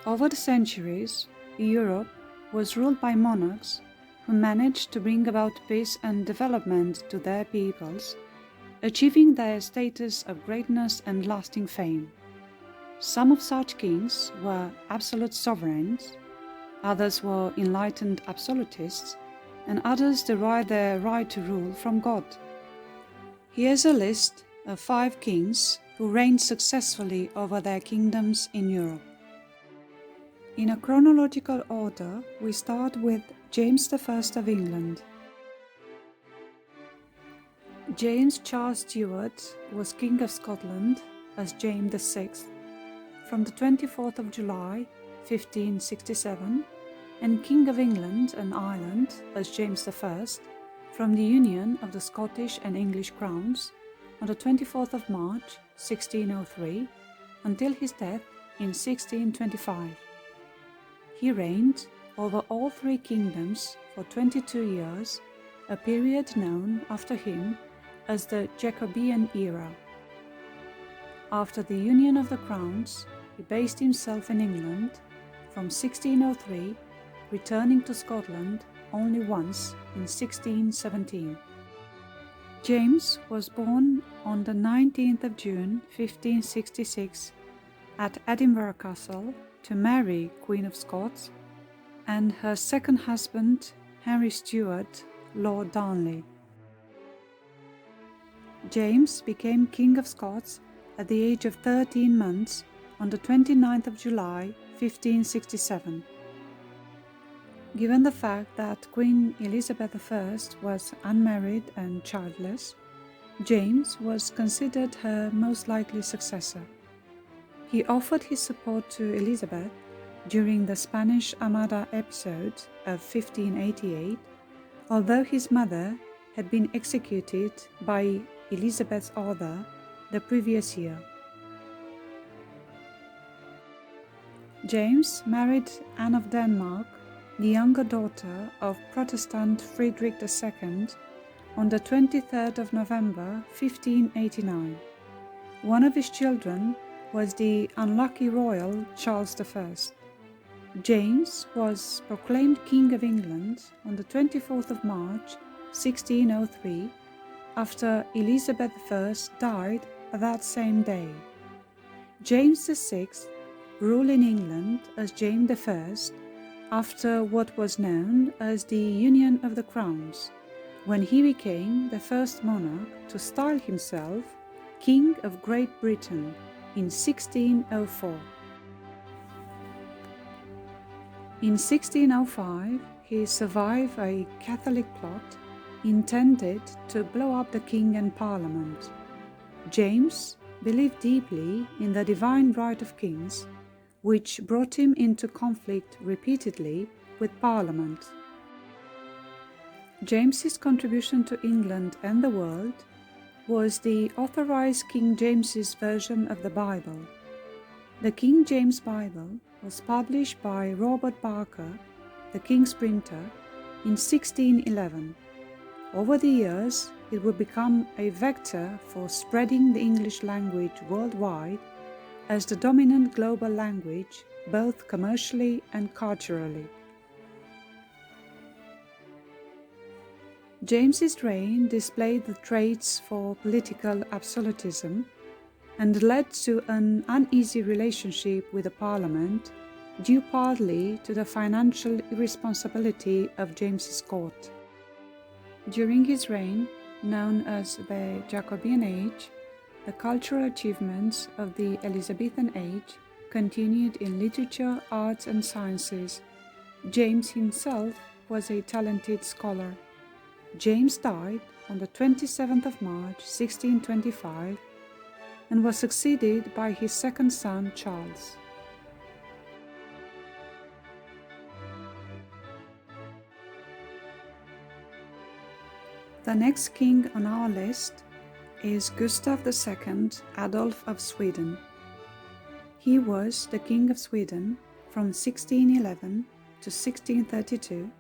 Over the centuries, Europe was ruled by monarchs who managed to bring about peace and development to their peoples, achieving their status of greatness and lasting fame. Some of such kings were absolute sovereigns, others were enlightened absolutists, and others derived their right to rule from God. Here's a list of 5 kings who reigned successfully over their kingdoms in Europe. In a chronological order, we start with James I of England. James Charles Stuart was King of Scotland as James VI from the 24th of July, 1567, and King of England and Ireland as James I from the union of the Scottish and English crowns on the 24th of March, 1603, until his death in 1625. He reigned over all 3 kingdoms for 22 years, a period known after him as the Jacobean era. After the union of the crowns, he based himself in England from 1603, returning to Scotland only once in 1617. James was born on the 19th of June 1566 at Edinburgh Castle to Mary, Queen of Scots, and her second husband, Henry Stuart, Lord Darnley. James became King of Scots at the age of 13 months on the 29th of July, 1567. Given the fact that Queen Elizabeth I was unmarried and childless, James was considered her most likely successor. He offered his support to Elizabeth during the Spanish Armada episode of 1588, although his mother had been executed by Elizabeth's order the previous year. James married Anne of Denmark, the younger daughter of Protestant Frederick II, on the 23rd of November 1589. One of his children was the unlucky royal Charles I. James was proclaimed King of England on the 24th of March 1603 after Elizabeth I died that same day. James VI ruled in England as James I after what was known as the Union of the Crowns, when he became the first monarch to style himself King of Great Britain in 1604. In 1605, he survived a Catholic plot intended to blow up the king and parliament. James believed deeply in the divine right of kings, which brought him into conflict repeatedly with Parliament. James's contribution to England and the world was the authorized King James's version of the Bible. The King James Bible was published by Robert Barker, the King's printer, in 1611. Over the years, it would become a vector for spreading the English language worldwide as the dominant global language, both commercially and culturally. James's reign displayed the traits for political absolutism and led to an uneasy relationship with the Parliament, due partly to the financial irresponsibility of James's court. During his reign, known as the Jacobean Age, the cultural achievements of the Elizabethan age continued in literature, arts and sciences. James himself was a talented scholar. James died on the 27th of March 1625 and was succeeded by his second son Charles. The next king on our list is Gustav II Adolf of Sweden. He was the King of Sweden from 1611 to 1632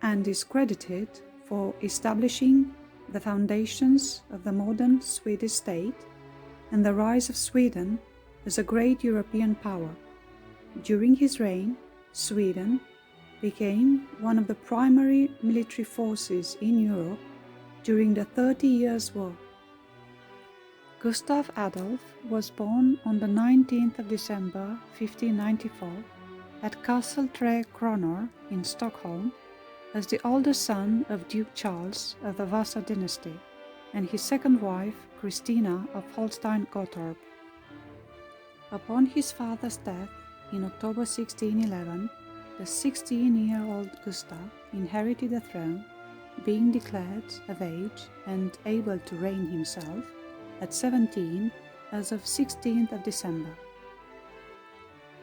and is credited for establishing the foundations of the modern Swedish state and the rise of Sweden as a great European power. During his reign, Sweden became one of the primary military forces in Europe during the 30 Years' War. Gustav Adolf was born on the 19th of December 1594 at Castle Tre Kronor in Stockholm as the older son of Duke Charles of the Vasa dynasty and his second wife, Christina of Holstein-Gottorp. Upon his father's death in October 1611, the 16-year-old Gustav inherited the throne, being declared of age and able to reign himself at 17 as of 16th of December.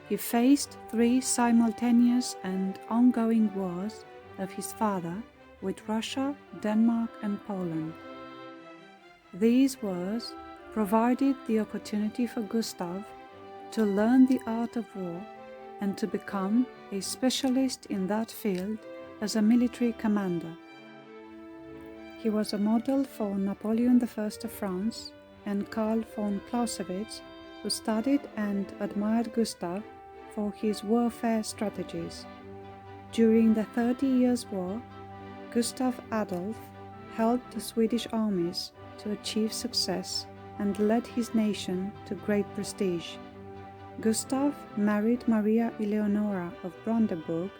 He faced 3 simultaneous and ongoing wars of his father with Russia, Denmark and Poland. These wars provided the opportunity for Gustav to learn the art of war and to become a specialist in that field as a military commander. He was a model for Napoleon I of France and Karl von Clausewitz, who studied and admired Gustav for his warfare strategies. During the 30 Years' War, Gustav Adolf helped the Swedish armies to achieve success and led his nation to great prestige. Gustav married Maria Eleonora of Brandenburg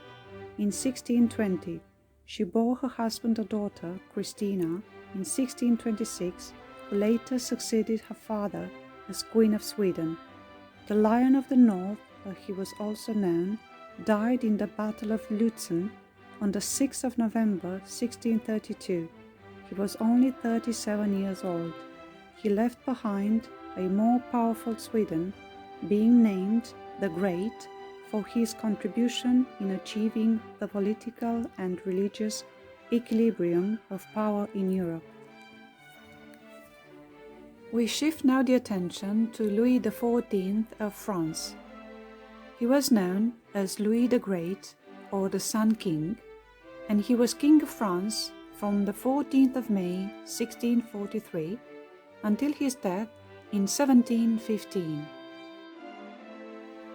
in 1620. She bore her husband a daughter, Christina, in 1626, who later succeeded her father as Queen of Sweden. The Lion of the North, as he was also known, died in the Battle of Lutzen on the 6th of November 1632. He was only 37 years old. He left behind a more powerful Sweden, being named the Great for his contribution in achieving the political and religious equilibrium of power in Europe. We shift now the attention to Louis XIV of France. He was known as Louis the Great or the Sun King, and he was King of France from the 14th of May 1643 until his death in 1715.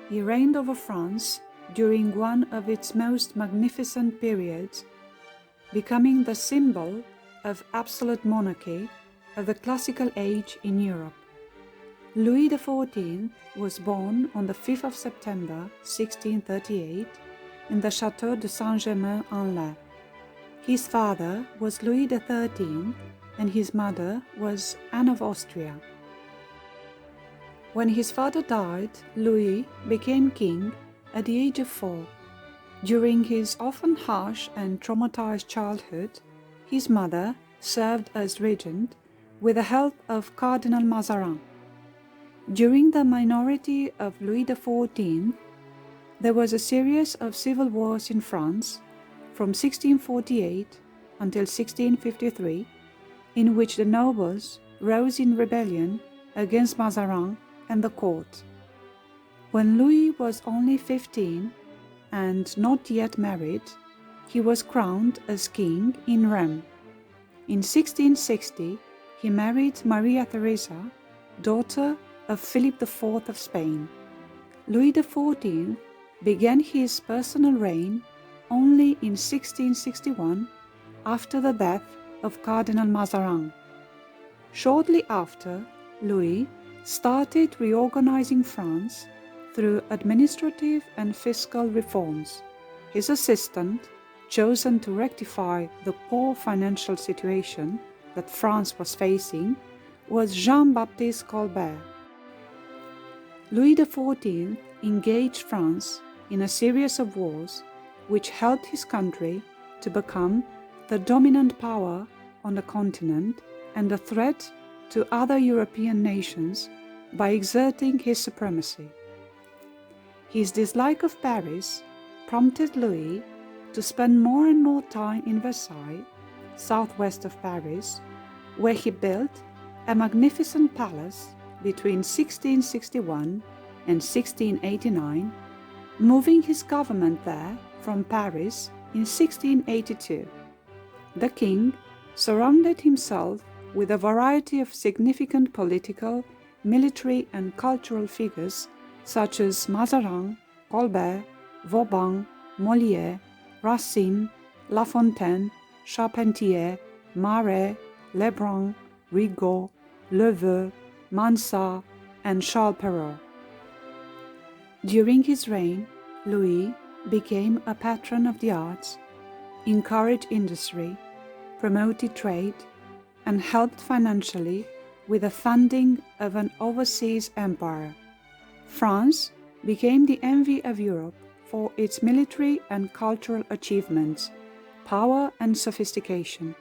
He reigned over France during one of its most magnificent periods, becoming the symbol of absolute monarchy of the classical age in Europe. Louis XIV was born on the 5th of September 1638 in the Château de Saint-Germain-en-Laye. His father was Louis XIII and his mother was Anne of Austria. When his father died, Louis became king at the age of 4. During his often harsh and traumatized childhood, his mother served as regent with the help of Cardinal Mazarin. During the minority of Louis XIV, there was a series of civil wars in France from 1648 until 1653, in which the nobles rose in rebellion against Mazarin and the court. When Louis was only 15 and not yet married, he was crowned as king in Rheims. In 1660, he married Maria Theresa, daughter of Philip IV of Spain. Louis XIV began his personal reign only in 1661 after the death of Cardinal Mazarin. Shortly after, Louis started reorganizing France through administrative and fiscal reforms. His assistant, chosen to rectify the poor financial situation that France was facing, was Jean-Baptiste Colbert. Louis XIV engaged France in a series of wars which helped his country to become the dominant power on the continent and a threat to other European nations by exerting his supremacy. His dislike of Paris prompted Louis to spend more and more time in Versailles, southwest of Paris, where he built a magnificent palace between 1661 and 1689, moving his government there from Paris in 1682. The king surrounded himself with a variety of significant political, military and cultural figures such as Mazarin, Colbert, Vauban, Molière, Racine, La Fontaine, Charpentier, Marais, Lebrun, Rigaud, Leveux, Mansart, and Charles Perrault. During his reign, Louis became a patron of the arts, encouraged industry, promoted trade, and helped financially with the funding of an overseas empire. France became the envy of Europe for its military and cultural achievements, power and sophistication.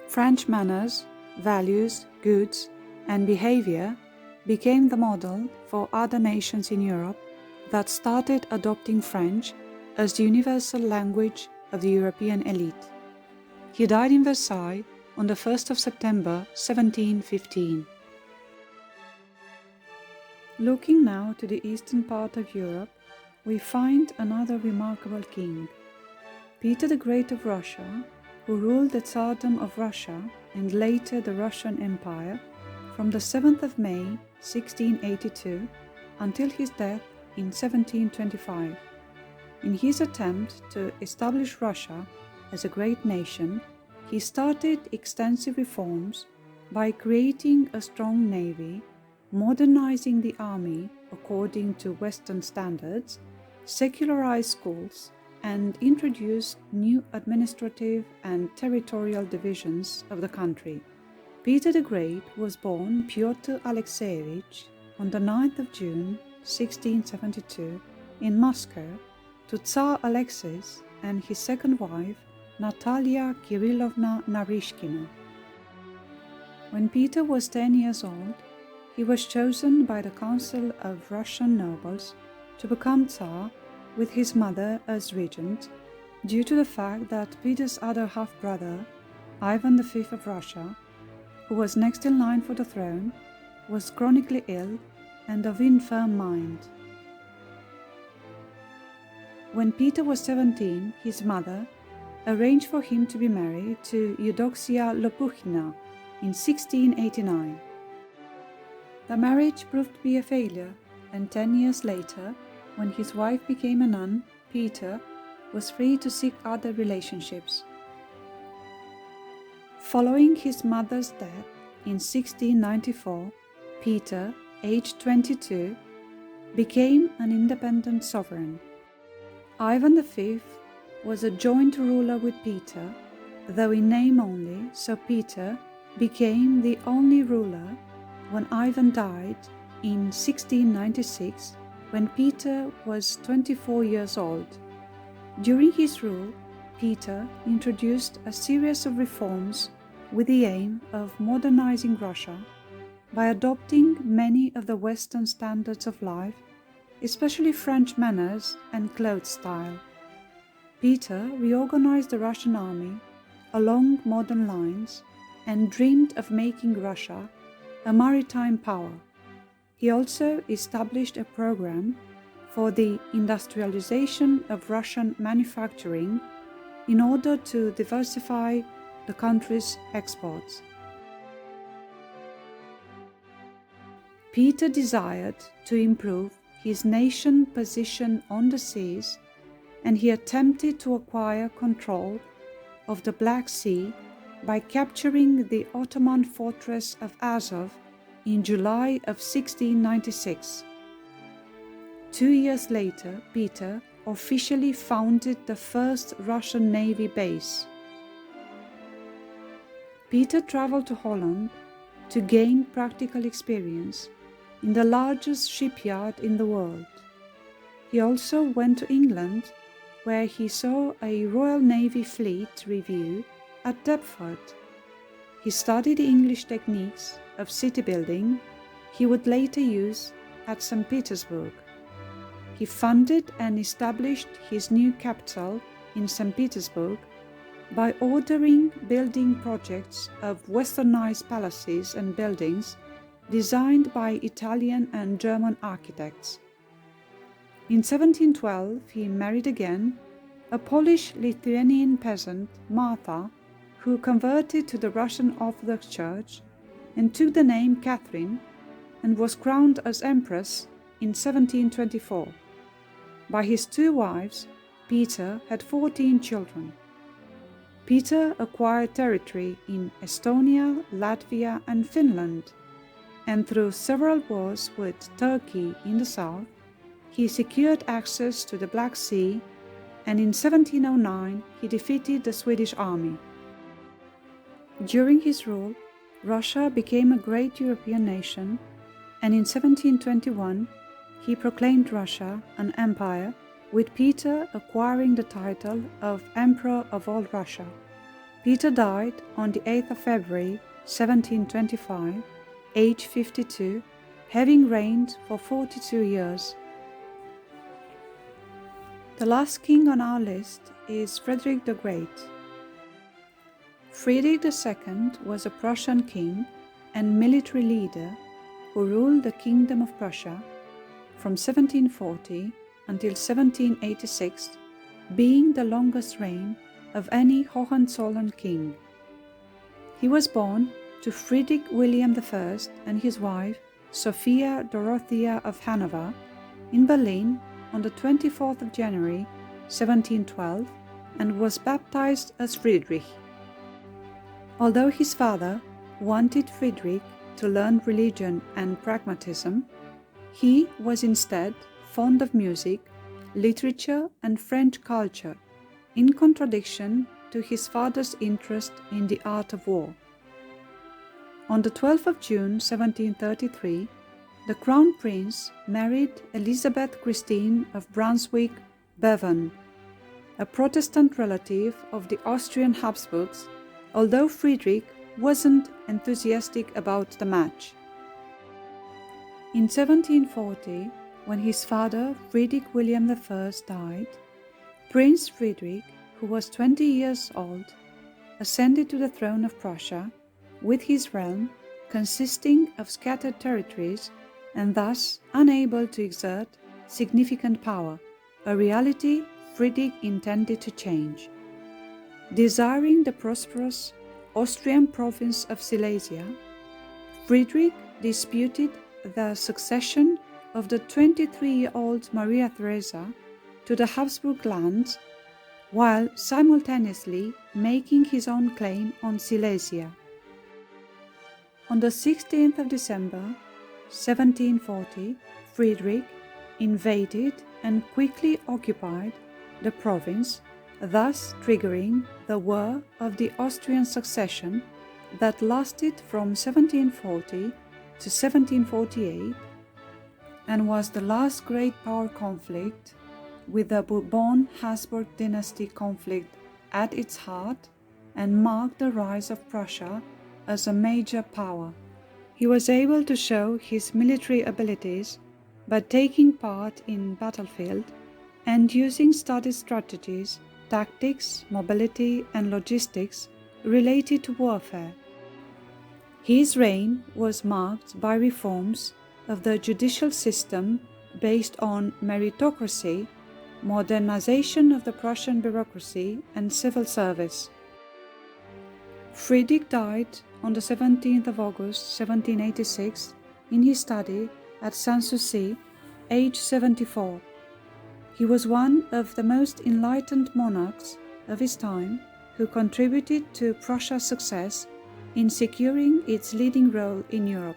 French manners, values, goods, and behavior became the model for other nations in Europe that started adopting French as the universal language of the European elite. He died in Versailles on the 1st of September 1715. Looking now to the eastern part of Europe, we find another remarkable king, Peter the Great of Russia, who ruled the Tsardom of Russia and later the Russian Empire from the 7th of May 1682 until his death in 1725. In his attempt to establish Russia as a great nation, he started extensive reforms by creating a strong navy, modernizing the army according to Western standards, secularized schools, and introduced new administrative and territorial divisions of the country. Peter the Great was born Pyotr Alexeyevich on the 9th of June 1672 in Moscow to Tsar Alexis and his second wife Natalia Kirillovna Narishkina. When Peter was 10 years old, he was chosen by the Council of Russian nobles to become Tsar with his mother as regent, due to the fact that Peter's other half-brother, Ivan V of Russia, who was next in line for the throne, was chronically ill and of infirm mind. When Peter was 17, his mother arranged for him to be married to Eudoxia Lopukhina in 1689. The marriage proved to be a failure, and 10 years later, when his wife became a nun, Peter was free to seek other relationships. Following his mother's death in 1694, Peter, aged 22, became an independent sovereign. Ivan V was a joint ruler with Peter, though in name only, so Peter became the only ruler when Ivan died in 1696, when Peter was 24 years old. During his rule, Peter introduced a series of reforms with the aim of modernizing Russia by adopting many of the Western standards of life, especially French manners and clothes style. Peter reorganized the Russian army along modern lines and dreamed of making Russia a maritime power. He also established a program for the industrialization of Russian manufacturing in order to diversify the country's exports. Peter desired to improve his nation's position on the seas, and he attempted to acquire control of the Black Sea by capturing the Ottoman fortress of Azov in July of 1696. 2 years later, Peter officially founded the first Russian Navy base. Peter traveled to Holland to gain practical experience in the largest shipyard in the world. He also went to England, where he saw a Royal Navy fleet review at Deptford. He studied the English techniques of city building he would later use at St. Petersburg. He funded and established his new capital in St. Petersburg by ordering building projects of westernized palaces and buildings designed by Italian and German architects. In 1712, he married again a Polish-Lithuanian peasant, Martha, who converted to the Russian Orthodox Church and took the name Catherine and was crowned as Empress in 1724. By his 2 wives, Peter had 14 children. Peter acquired territory in Estonia, Latvia, and Finland, and through several wars with Turkey in the south, he secured access to the Black Sea, and in 1709 he defeated the Swedish army. During his rule, Russia became a great European nation, and in 1721 he proclaimed Russia an empire, with Peter acquiring the title of Emperor of all Russia. Peter died on the 8th of February 1725, age 52, having reigned for 42 years. The last king on our list is Frederick the Great. Frederick II was a Prussian king and military leader who ruled the Kingdom of Prussia from 1740 until 1786, being the longest reign of any Hohenzollern king. He was born to Frederick William I and his wife Sophia Dorothea of Hanover in Berlin on the 24th of January 1712, and was baptized as Friedrich. Although his father wanted Friedrich to learn religion and pragmatism, he was instead fond of music, literature, and French culture, in contradiction to his father's interest in the art of war. On the 12th of June 1733, the Crown Prince married Elizabeth Christine of Brunswick-Bevern, a Protestant relative of the Austrian Habsburgs, although Friedrich wasn't enthusiastic about the match. In 1740, when his father, Frederick William I, died, Prince Friedrich, who was 20 years old, ascended to the throne of Prussia, with his realm consisting of scattered territories and thus unable to exert significant power, a reality Friedrich intended to change. Desiring the prosperous Austrian province of Silesia, Friedrich disputed the succession of the 23-year-old Maria Theresa to the Habsburg lands, while simultaneously making his own claim on Silesia. On the 16th of December 1740, Friedrich invaded and quickly occupied the province, thus triggering the War of the Austrian Succession that lasted from 1740 to 1748 and was the last great power conflict, with the Bourbon-Habsburg dynasty conflict at its heart, and marked the rise of Prussia as a major power. He was able to show his military abilities by taking part in battlefield and using studied strategies, tactics, mobility, and logistics related to warfare. His reign was marked by reforms of the judicial system based on meritocracy, modernization of the Prussian bureaucracy, and civil service. Friedrich died on the 17th of August 1786 in his study at Sanssouci, age 74. He was one of the most enlightened monarchs of his time who contributed to Prussia's success in securing its leading role in Europe.